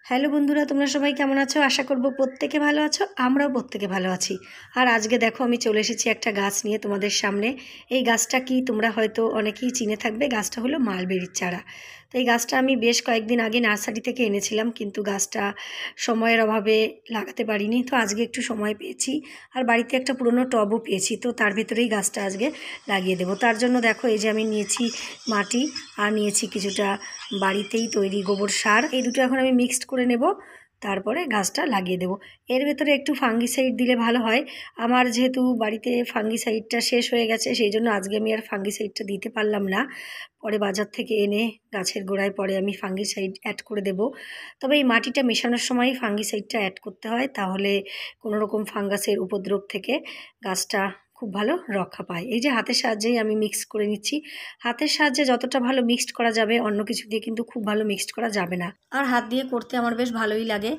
Hello বন্ধুরা, তোমরা সবাই কেমন আছো? আশা করব প্রত্যেকে ভালো আছো, আমরাও প্রত্যেকে ভালো আছি। আর আজকে দেখো আমি চলে এসেছি একটা গাছ নিয়ে তোমাদের সামনে। এই গাছটা কি তোমরা হয়তো অনেকেই চিনে থাকবে। গাছটা হলো মালবেরির চারা। তো এই গাছটা আমি বেশ কয়েকদিন আগে নার্সারি থেকে এনেছিলাম, কিন্তু গাছটা সময়ের অভাবে লাগাতে পারিনি। তো আজকে একটু সময় পেয়েছি, আর বাড়িতে একটা পুরনো টবও পেয়েছি, তো তার ভেতরেই গাছটা আজকে লাগিয়ে দেবো। তার জন্য দেখো এই যে আমি নিয়েছি মাটি, আর নিয়েছি কিছুটা বাড়িতেই তৈরি গোবর সার। এই দুটো এখন আমি মিক্সড করে নেব, তারপরে গাছটা লাগিয়ে দেব। এর ভেতরে একটু ফাঙ্গিসাইড দিলে ভালো হয়। আমার যেহেতু বাড়িতে ফাঙ্গিসাইডটা শেষ হয়ে গেছে, সেই জন্য আজকে আমি আর ফাঙ্গিসাইডটা দিতে পারলাম না। পরে বাজার থেকে এনে গাছের গোড়ায় পরে আমি ফাঙ্গিসাইড অ্যাড করে দেব। তবে এই মাটিটা মেশানোর সময় ফাঙ্গিসাইডটা অ্যাড করতে হয়, তাহলে কোনো রকম ফাঙ্গাসের উপদ্রব থেকে গাছটা খুব ভালো রক্ষা পায়। এই যে হাতের সাহায্যেই আমি মিক্স করে নিচ্ছি। হাতের সাহায্যে যতটা ভালো মিক্সড করা যাবে, অন্য কিছু দিয়ে কিন্তু খুব ভালো মিক্সড করা যাবে না। আর হাত দিয়ে করতে আমার বেশ ভালোই লাগে।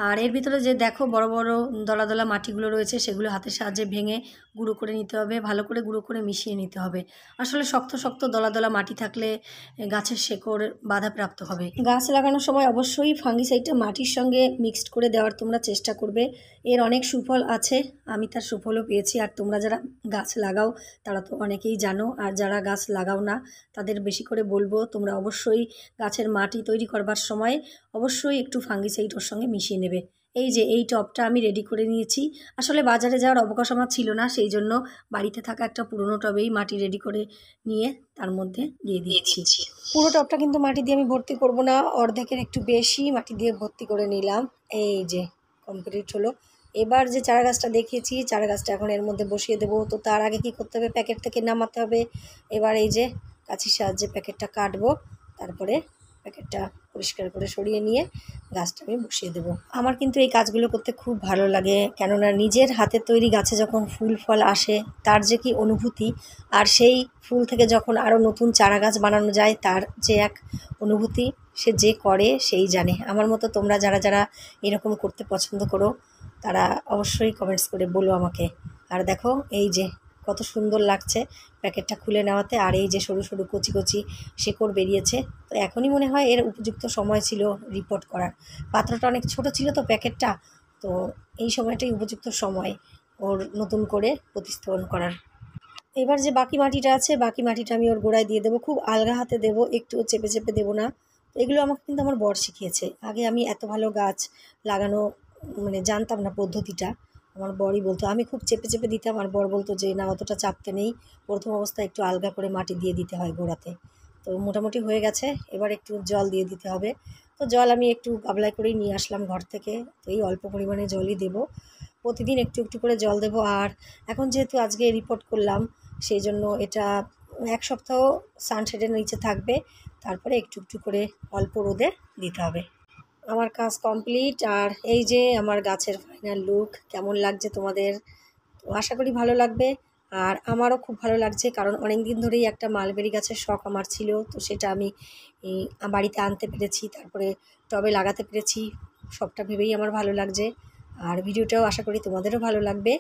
আর এর ভিতরে যে দেখো বড় বড় দলা দলা মাটিগুলো রয়েছে, সেগুলো হাতের সাহায্যে ভেঙে গুঁড়ো করে নিতে হবে, ভালো করে গুঁড়ো করে মিশিয়ে নিতে হবে। আসলে শক্ত শক্ত দলা দলা মাটি থাকলে গাছের শেকড় বাধাপ্রাপ্ত হবে। গাছ লাগানোর সময় অবশ্যই ফাঙ্গিসাইডটা মাটির সঙ্গে মিক্সড করে দেওয়ার তোমরা চেষ্টা করবে। এর অনেক সুফল আছে, আমি তার সুফলও পেয়েছি। আর তোমরা যারা গাছ লাগাও তারা তো অনেকেই জানো, আর যারা গাছ লাগাও না তাদের বেশি করে বলবো, তোমরা অবশ্যই গাছের মাটি তৈরি করবার সময় অবশ্যই একটু ফাঙ্গিসাইড ওর সঙ্গে মিশিয়ে নেবে। এই যে এই টবটা আমি রেডি করে নিয়েছি। আসলে বাজারে যাওয়ার অবকাশ আমার ছিল না, সেই জন্য বাড়িতে থাকা একটা পুরনো টবেই মাটি রেডি করে নিয়ে তার মধ্যে দিয়ে দিচ্ছি। পুরো টবটা কিন্তু মাটি দিয়ে আমি ভর্তি করব না, অর্ধেকের একটু বেশি মাটি দিয়ে ভর্তি করে নিলাম। এই যে কমপ্লিট হলো। এবার যে চারা গাছটা দেখিয়েছি, চারা গাছটা এখন এর মধ্যে বসিয়ে দেবো। তো তার আগে কি করতে হবে, প্যাকেট থেকে নামাতে হবে। এবার এই যে কাঁচির সাহায্যে প্যাকেটটা কাটবো, তারপরে প্যাকেটটা পরিষ্কার করে সরিয়ে নিয়ে গাছটা আমি বসিয়ে দেবো। আমার কিন্তু এই কাজগুলো করতে খুব ভালো লাগে, কেননা নিজের হাতের তৈরি গাছে যখন ফুল ফল আসে তার যে কি অনুভূতি, আর সেই ফুল থেকে যখন আরও নতুন চারা গাছ বানানো যায় তার যে এক অনুভূতি, সে যে করে সেই জানে। আমার মতো তোমরা যারা যারা এরকম করতে পছন্দ করো তারা অবশ্যই কমেন্টস করে বলো আমাকে। আর দেখো এই যে কত সুন্দর লাগছে প্যাকেটটা খুলে নেওয়াতে, আর এই যে সরু সরু কচি কচি শেকড় বেরিয়েছে। তো এখনই মনে হয় এর উপযুক্ত সময় ছিল রিপোর্ট করার। পাত্রটা অনেক ছোট ছিল তো প্যাকেটটা, তো এই সময়টাই উপযুক্ত সময় ওর নতুন করে প্রতিস্থাপন করার। এবার যে বাকি মাটিটা আছে, বাকি মাটিটা আমি ওর গোড়ায় দিয়ে দেবো। খুব আলগা হাতে দেবো, একটু চেপে চেপে দেবো না। এগুলো আমাকে কিন্তু আমার বর শিখিয়েছে। আগে আমি এত ভালো গাছ লাগানো জানতাম না পদ্ধতিটা। আমার বরই বলতো, আমি খুব চেপে চেপে দিতাম, আর বর বলতো যে না, অতটা চাপতে নেই, প্রথম অবস্থায় একটু আলগা করে মাটি দিয়ে দিতে হয় গোড়াতে। তো মোটামুটি হয়ে গেছে, এবার একটু জল দিয়ে দিতে হবে। তো জল আমি একটু গামলায় করেই নিয়ে আসলাম ঘর থেকে। তো এই অল্প পরিমাণে জলই দেবো, প্রতিদিন একটু একটু করে জল দেবো। আর এখন যেহেতু আজকে রিপোর্ট করলাম, সেই জন্য এটা 1 সপ্তাহ সানশেডের নিচে থাকবে, তারপরে একটু একটু করে অল্প রোদে দিতে হবে। আমার কাজ কমপ্লিট, আর এই যে আমার গাছের ফাইনাল লুক। কেমন লাগছে তোমাদের? তো আশা করি ভালো লাগবে। আর আমারও খুব ভালো লাগছে, কারণ অনেক দিন ধরেই একটা মালবেরি গাছের শখ আমার ছিল। তো সেটা আমি বাড়িতে আনতে পেরেছি, তারপরে টবে লাগাতে পেরেছি। সবটা ভেবেই আমার ভালো লাগছে। আর ভিডিওটাও আশা করি তোমাদেরও ভালো লাগবে।